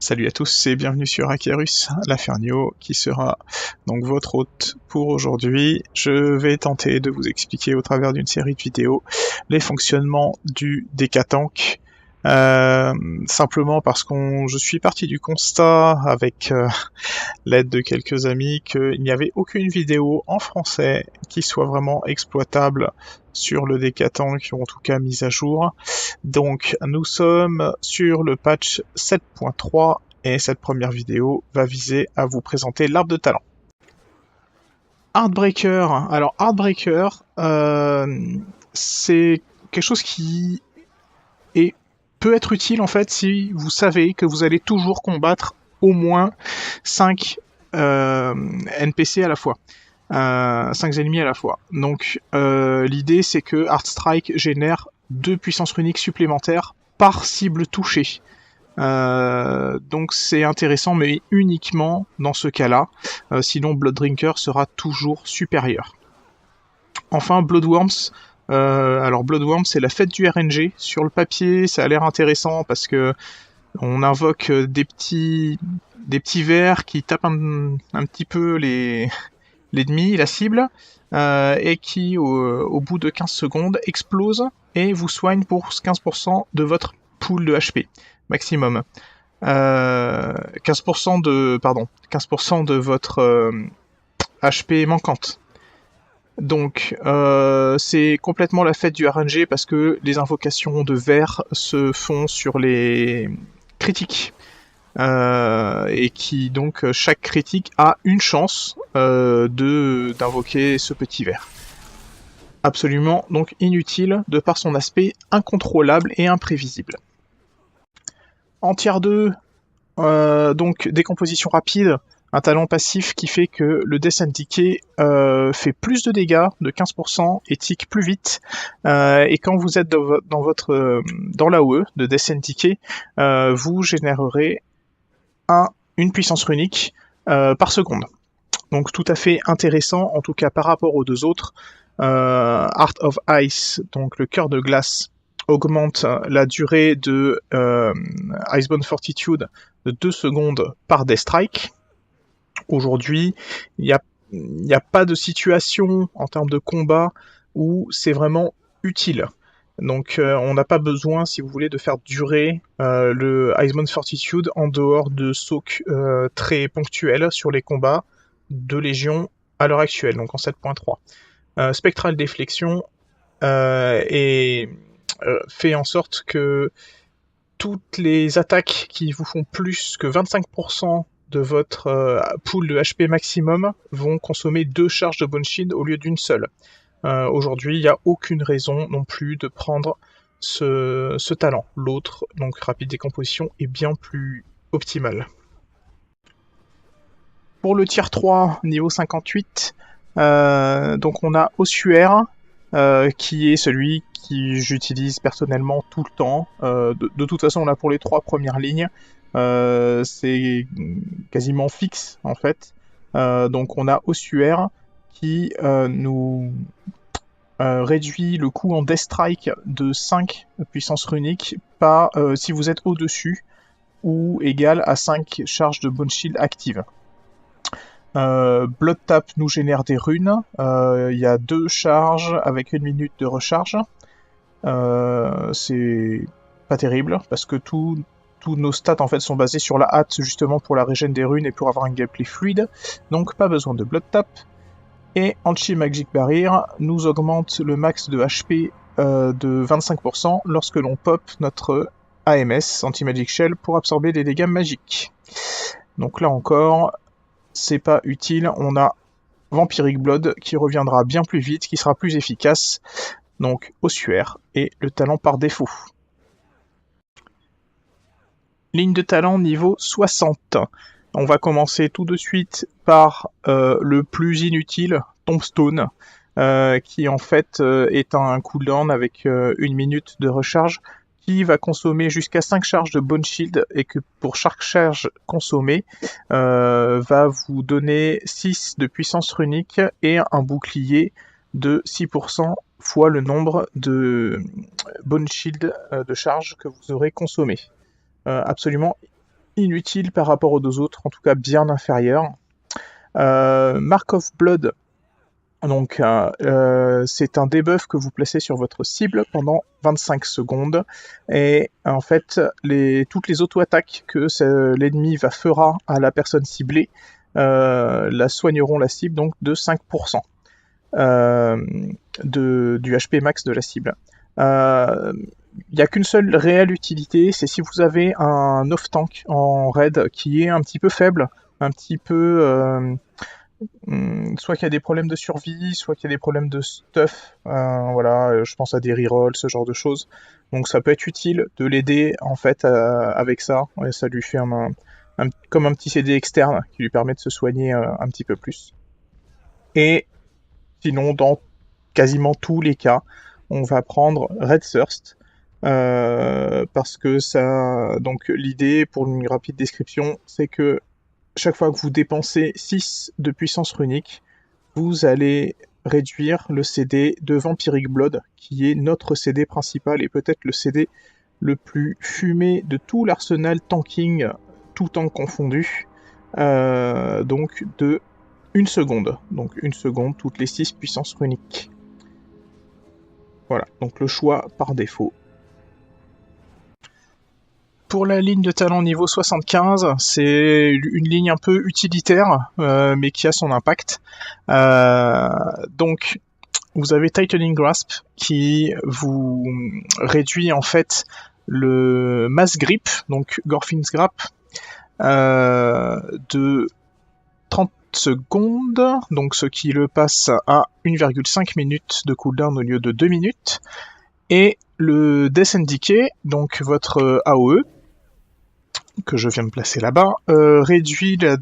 Salut à tous et bienvenue sur Akerus, l'Afernio, qui sera donc votre hôte pour aujourd'hui. Je vais tenter de vous expliquer au travers d'une série de vidéos les fonctionnements du Decatank. Simplement parce que je suis parti du constat avec l'aide de quelques amis qu'il n'y avait aucune vidéo en français qui soit vraiment exploitable sur le Decatank, ou en tout cas mise à jour. Donc nous sommes sur le patch 7.3 et cette première vidéo va viser à vous présenter l'arbre de talent. Heartbreaker, alors Heartbreaker, c'est quelque chose qui peut être utile en fait si vous savez que vous allez toujours combattre au moins 5 NPC à la fois. 5 ennemis à la fois. Donc l'idée c'est que Heartstrike génère 2 puissances runiques supplémentaires par cible touchée. Donc c'est intéressant, mais uniquement dans ce cas-là. Sinon Blood Drinker sera toujours supérieur. Enfin Bloodworms. Alors Bloodworms c'est la fête du RNG. Sur le papier ça a l'air intéressant parce que on invoque des petits vers qui tapent un petit peu l'ennemi, la cible, et qui, au bout de 15 secondes, explose et vous soigne pour 15% de votre pool de HP maximum. 15% de votre HP manquante. Donc, c'est complètement la fête du RNG parce que les invocations de verre se font sur les critiques. Et qui donc chaque critique a une chance d'invoquer ce petit ver. Absolument donc inutile de par son aspect incontrôlable et imprévisible. En tier 2, donc décomposition rapide, un talent passif qui fait que le Descent Decay fait plus de dégâts, de 15%, et tique plus vite. Et quand vous êtes dans l'AOE de Descent Decay, vous générerez une puissance runique par seconde. Donc tout à fait intéressant, en tout cas par rapport aux deux autres. Heart of Ice, donc le cœur de glace, augmente la durée de Icebound Fortitude de 2 secondes par Death Strike. Aujourd'hui, il n'y a pas de situation en termes de combat où c'est vraiment utile. Donc on n'a pas besoin, si vous voulez, de faire durer le Icebound Fortitude en dehors de soaks très ponctuels sur les combats de Légion à l'heure actuelle, donc en 7.3. Spectral Déflexion fait en sorte que toutes les attaques qui vous font plus que 25% de votre pool de HP maximum vont consommer 2 charges de Bone Shield au lieu d'une seule. Aujourd'hui, il n'y a aucune raison non plus de prendre ce talent. L'autre, donc rapide décomposition, est bien plus optimal. Pour le tier 3, niveau 58, donc on a Ossuaire, qui est celui que j'utilise personnellement tout le temps. De toute façon, là pour les 3 premières lignes, c'est quasiment fixe en fait. Donc on a Ossuaire qui nous réduit le coût en Death Strike de 5 puissance runique si vous êtes au-dessus ou égal à 5 charges de Bone Shield actives. Blood Tap nous génère des runes. Il y a 2 charges avec 1 minute de recharge. C'est pas terrible parce que tous nos stats en fait sont basés sur la hâte justement pour la régène des runes et pour avoir un gameplay fluide. Donc pas besoin de Blood Tap. Et Anti-Magic Barrier nous augmente le max de HP de 25% lorsque l'on pop notre AMS, Anti-Magic Shell, pour absorber des dégâts magiques. Donc là encore, c'est pas utile, on a Vampiric Blood qui reviendra bien plus vite, qui sera plus efficace, donc Ossuaire et le talent par défaut. Ligne de talent niveau 60. On va commencer tout de suite par le plus inutile, Tombstone, qui en fait est un cooldown avec 1 minute de recharge, qui va consommer jusqu'à 5 charges de Bone Shield, et que pour chaque charge consommée, va vous donner 6 de puissance runique et un bouclier de 6% fois le nombre de Bone Shield de charge que vous aurez consommé. Absolument inutile par rapport aux deux autres, en tout cas bien inférieur. Mark of Blood, donc c'est un debuff que vous placez sur votre cible pendant 25 secondes, et en fait toutes les auto-attaques que l'ennemi fera à la personne ciblée la soigneront la cible donc de 5% du HP max de la cible. Il n'y a qu'une seule réelle utilité, c'est si vous avez un off-tank en raid qui est un petit peu faible, un petit peu... soit qu'il y a des problèmes de survie, soit qu'il y a des problèmes de stuff, voilà, je pense à des rerolls, ce genre de choses. Donc ça peut être utile de l'aider en fait avec ça, et ça lui fait comme un petit CD externe qui lui permet de se soigner un petit peu plus. Et sinon, dans quasiment tous les cas, on va prendre Red Thirst, parce que ça... Donc l'idée, pour une rapide description, c'est que chaque fois que vous dépensez 6 de puissance runique, vous allez réduire le CD de Vampiric Blood, qui est notre CD principal et peut-être le CD le plus fumé de tout l'arsenal tanking, tout tank confondu, donc de 1 seconde. Donc 1 seconde toutes les 6 puissances runiques. Voilà, donc le choix par défaut. Pour la ligne de talent niveau 75, c'est une ligne un peu utilitaire, mais qui a son impact. Donc, vous avez Tightening Grasp qui vous réduit en fait le Mass Grip, donc Gorfin's Grip, de 30 secondes, donc ce qui le passe à 1,5 minutes de cooldown au lieu de 2 minutes. Et le Death and Decay, donc votre AOE, que je viens de placer là-bas, réduit la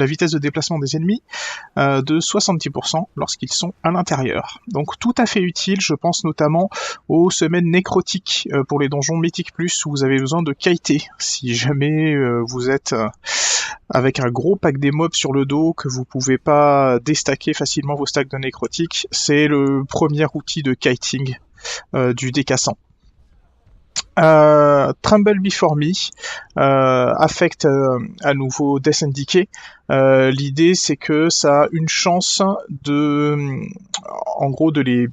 vitesse de déplacement des ennemis de 70% lorsqu'ils sont à l'intérieur. Donc tout à fait utile, je pense notamment aux semaines nécrotiques pour les donjons Mythic Plus où vous avez besoin de kiter. Si jamais vous êtes avec un gros pack des mobs sur le dos, que vous pouvez pas déstacker facilement vos stacks de nécrotiques, c'est le premier outil de kiting du décassant. Tremble Before Me affecte à nouveau Death and Decay. L'idée c'est que ça a une chance en gros de les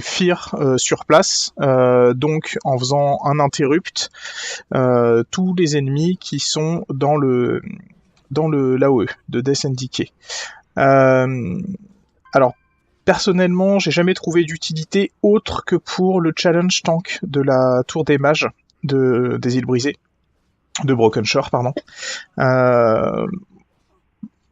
fear sur place, donc en faisant un interrupt, tous les ennemis qui sont dans l'AOE de Death and Decay. Alors personnellement, j'ai jamais trouvé d'utilité autre que pour le challenge tank de la tour des mages des îles brisées, de Broken Shore, pardon.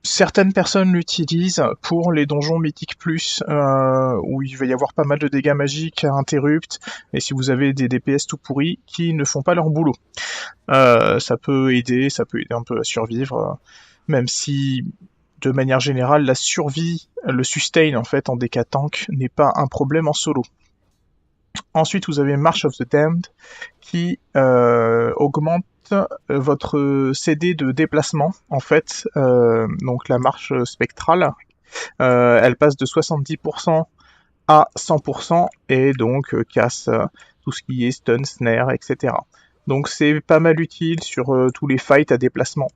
Certaines personnes l'utilisent pour les donjons Mythic Plus, où il va y avoir pas mal de dégâts magiques à interrupt, et si vous avez des DPS tout pourris qui ne font pas leur boulot. Ça peut aider un peu à survivre, même si de manière générale, la survie, le sustain en fait en DK tank n'est pas un problème en solo. Ensuite, vous avez March of the Damned qui augmente votre CD de déplacement en fait, donc la marche spectrale, elle passe de 70% à 100% et donc casse tout ce qui est stun, snare, etc. Donc c'est pas mal utile sur tous les fights à déplacement.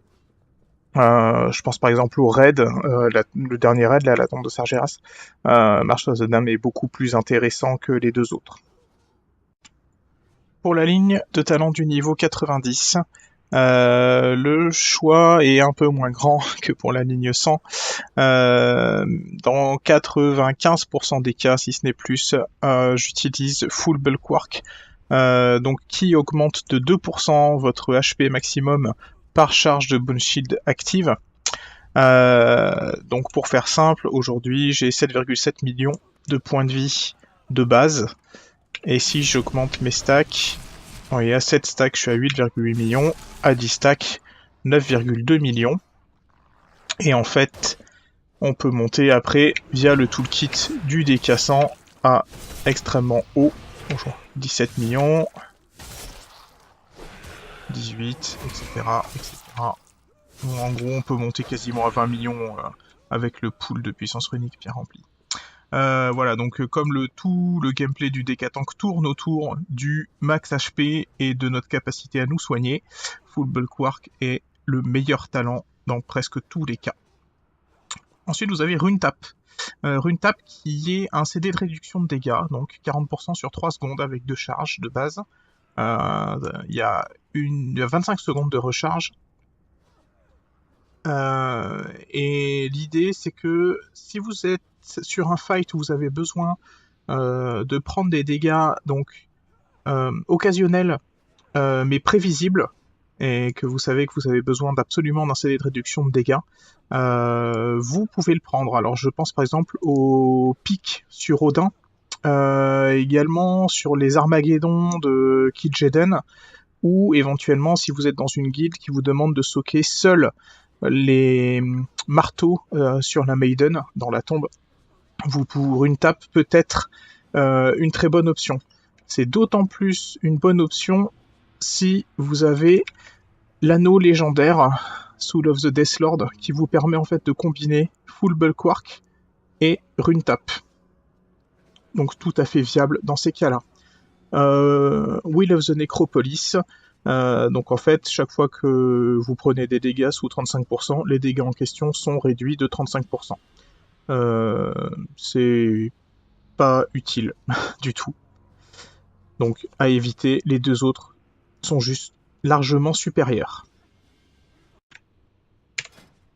Je pense par exemple au raid, le dernier raid, là, la tombe de Sargeras. March of the Damned est beaucoup plus intéressant que les deux autres. Pour la ligne de talent du niveau 90, le choix est un peu moins grand que pour la ligne 100. Dans 95% des cas, si ce n'est plus, j'utilise Full Bulwark, donc qui augmente de 2% votre HP maximum par charge de Bone Shield active. Donc pour faire simple, aujourd'hui j'ai 7,7 millions de points de vie de base. Et si j'augmente mes stacks, oui, à 7 stacks je suis à 8,8 millions, à 10 stacks 9,2 millions. Et en fait, on peut monter après via le toolkit du décassant à extrêmement haut. Bonjour, 17 millions, 18, etc. etc. En gros, on peut monter quasiment à 20 millions avec le pool de puissance runique bien rempli. Voilà, donc comme tout le gameplay du Decatank tourne autour du max HP et de notre capacité à nous soigner, Full Bulwark est le meilleur talent dans presque tous les cas. Ensuite, vous avez Runetap. Runetap qui est un CD de réduction de dégâts, donc 40% sur 3 secondes avec 2 charges de base. Il y a 25 secondes de recharge. Et l'idée, c'est que si vous êtes sur un fight où vous avez besoin de prendre des dégâts donc occasionnels mais prévisibles, et que vous savez que vous avez besoin absolument d'un CD de réduction de dégâts, vous pouvez le prendre. Alors je pense par exemple au pic sur Odin, également sur les Armageddon de Kil'jaeden, ou éventuellement si vous êtes dans une guilde qui vous demande de socker seul les marteaux sur la Maiden dans la tombe, pour une tape peut être une très bonne option. C'est d'autant plus une bonne option si vous avez l'anneau légendaire Soul of the Deathlord qui vous permet en fait de combiner Full Bulwark et Runetap. Donc tout à fait viable dans ces cas-là. Will of the Necropolis. Donc en fait, chaque fois que vous prenez des dégâts sous 35%, les dégâts en question sont réduits de 35%. C'est pas utile du tout. Donc à éviter, les deux autres sont juste largement supérieurs.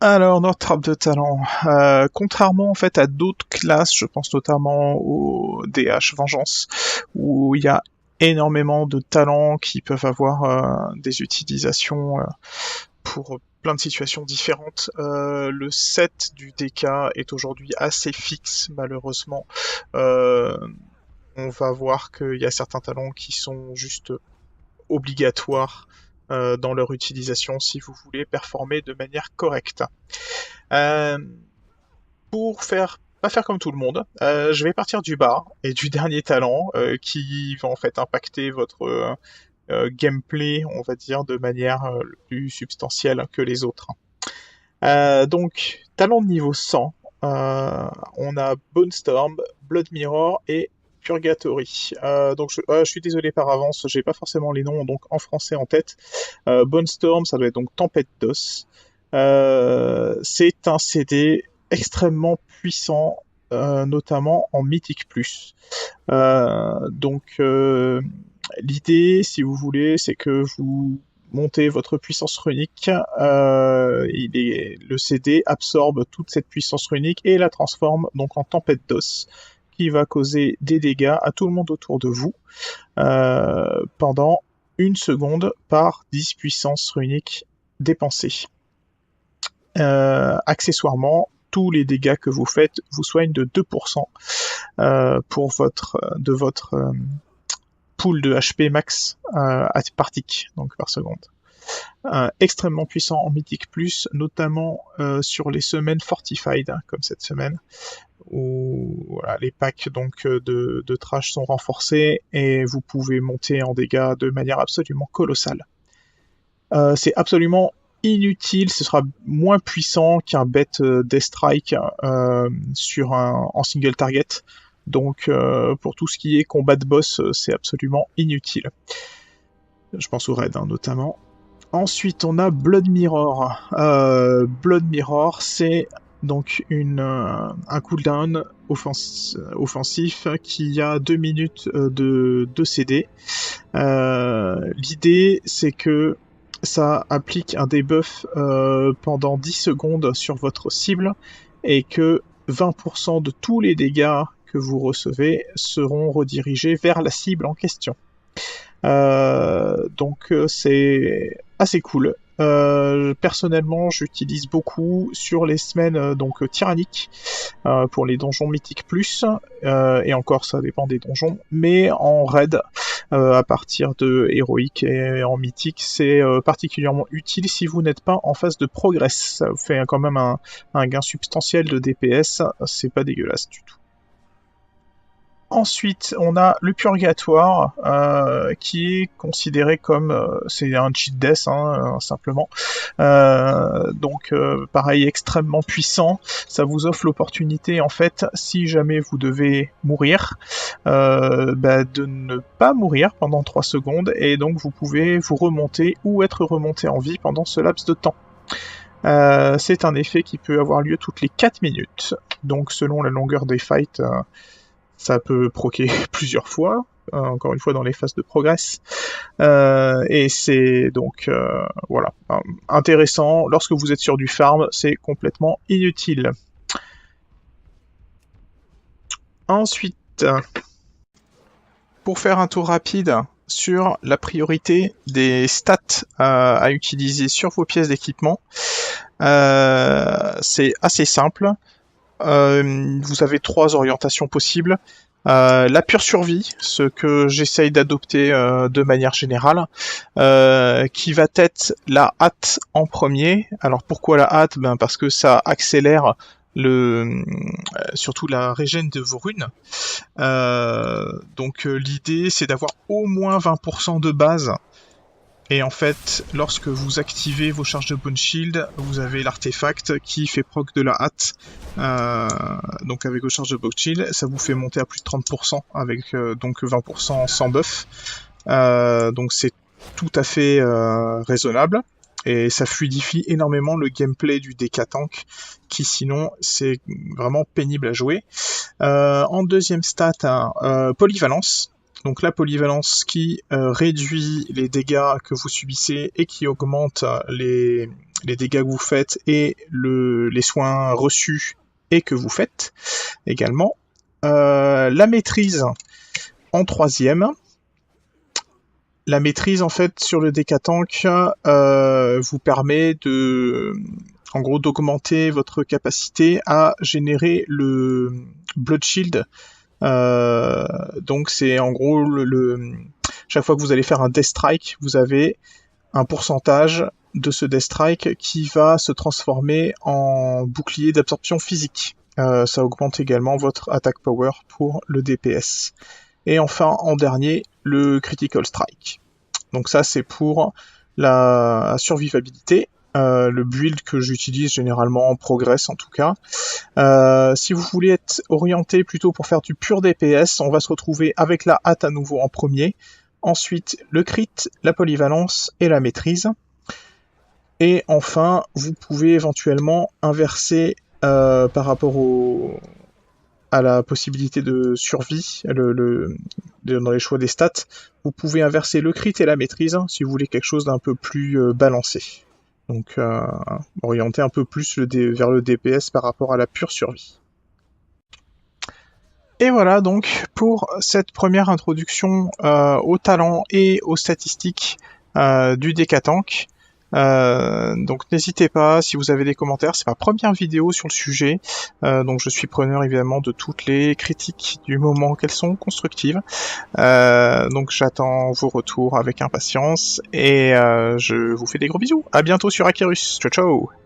Alors, notre trappe de talent, contrairement en fait à d'autres classes, je pense notamment au DH Vengeance, où il y a énormément de talents qui peuvent avoir des utilisations pour plein de situations différentes. Le set du DK est aujourd'hui assez fixe, malheureusement. On va voir qu'il y a certains talents qui sont juste obligatoires dans leur utilisation si vous voulez performer de manière correcte. Pour pas faire comme tout le monde, je vais partir du bas et du dernier talent qui va en fait impacter votre gameplay, on va dire, de manière plus substantielle que les autres. Donc, talent de niveau 100, on a Bone Storm, Blood Mirror et Purgatory. Donc je suis désolé par avance, j'ai pas forcément les noms donc en français en tête. Bone Storm, ça doit être donc Tempête d'os. C'est un CD extrêmement puissant, notamment en Mythic+. Donc l'idée, si vous voulez, c'est que vous montez votre puissance runique, le CD absorbe toute cette puissance runique et la transforme donc en tempête d'os, qui va causer des dégâts à tout le monde autour de vous pendant 1 seconde par 10 puissances runiques dépensées. Accessoirement, tous les dégâts que vous faites vous soignent de 2% pour votre pool de HP max par tick, donc par seconde. Extrêmement puissant en Mythic+, notamment sur les semaines Fortified, comme cette semaine, où voilà, les packs donc, de trash sont renforcés et vous pouvez monter en dégâts de manière absolument colossale. C'est absolument inutile, ce sera moins puissant qu'un bête Death Strike en single target. Donc pour tout ce qui est combat de boss, c'est absolument inutile. Je pense au raid notamment. Ensuite, on a Blood Mirror. Blood Mirror, c'est donc un cooldown offensif qui a 2 minutes de CD. L'idée, c'est que ça applique un debuff pendant 10 secondes sur votre cible et que 20% de tous les dégâts que vous recevez seront redirigés vers la cible en question. Donc c'est assez cool. Personnellement, j'utilise beaucoup sur les semaines donc tyranniques pour les donjons mythiques plus, et encore ça dépend des donjons, mais en raid à partir de héroïque et en mythique, c'est particulièrement utile si vous n'êtes pas en phase de progress. Ça vous fait quand même un gain substantiel de DPS, c'est pas dégueulasse du tout. Ensuite, on a le purgatoire, qui est considéré comme... c'est un cheat death, hein, simplement. Donc, pareil, extrêmement puissant. Ça vous offre l'opportunité, en fait, si jamais vous devez mourir, de ne pas mourir pendant 3 secondes, et donc vous pouvez vous remonter ou être remonté en vie pendant ce laps de temps. C'est un effet qui peut avoir lieu toutes les 4 minutes, donc selon la longueur des fights, ça peut proquer plusieurs fois, encore une fois dans les phases de progress, et c'est donc, voilà, intéressant. Lorsque vous êtes sur du farm, c'est complètement inutile. Ensuite, pour faire un tour rapide sur la priorité des stats à utiliser sur vos pièces d'équipement, c'est assez simple. Vous avez 3 orientations possibles. La pure survie, ce que j'essaye d'adopter de manière générale, qui va être la hâte en premier. Alors pourquoi la hâte? Parce que ça accélère surtout la régène de vos runes. Donc l'idée c'est d'avoir au moins 20% de base. Et en fait, lorsque vous activez vos charges de Bone Shield, vous avez l'artefact qui fait proc de la hâte. Donc avec vos charges de Bone Shield, ça vous fait monter à plus de 30% avec donc 20% sans buff. Donc c'est tout à fait raisonnable. Et ça fluidifie énormément le gameplay du DK Tank, qui sinon c'est vraiment pénible à jouer. En deuxième stat, polyvalence. Donc la polyvalence qui réduit les dégâts que vous subissez et qui augmente les dégâts que vous faites et les soins reçus et que vous faites également. La maîtrise en troisième. La maîtrise en fait sur le DK Tank vous permet en gros d'augmenter votre capacité à générer le Blood Shield. Donc c'est en gros chaque fois que vous allez faire un Death Strike, vous avez un pourcentage de ce Death Strike qui va se transformer en bouclier d'absorption physique. Ça augmente également votre attack power pour le DPS. Et enfin, en dernier, le Critical Strike. Donc ça, c'est pour la survivabilité. Le build que j'utilise généralement en progress en tout cas. Si vous voulez être orienté plutôt pour faire du pur DPS, on va se retrouver avec la hâte à nouveau en premier. Ensuite, le crit, la polyvalence et la maîtrise. Et enfin, vous pouvez éventuellement inverser par rapport à la possibilité de survie, dans les choix des stats, vous pouvez inverser le crit et la maîtrise si vous voulez quelque chose d'un peu plus balancé. Donc orienter un peu plus vers le DPS par rapport à la pure survie. Et voilà donc pour cette première introduction au talent et aux statistiques du DK Tank. Donc n'hésitez pas, si vous avez des commentaires, c'est ma première vidéo sur le sujet, donc je suis preneur évidemment de toutes les critiques du moment qu'elles sont constructives, donc j'attends vos retours avec impatience, et je vous fais des gros bisous, à bientôt sur Akirus, ciao ciao.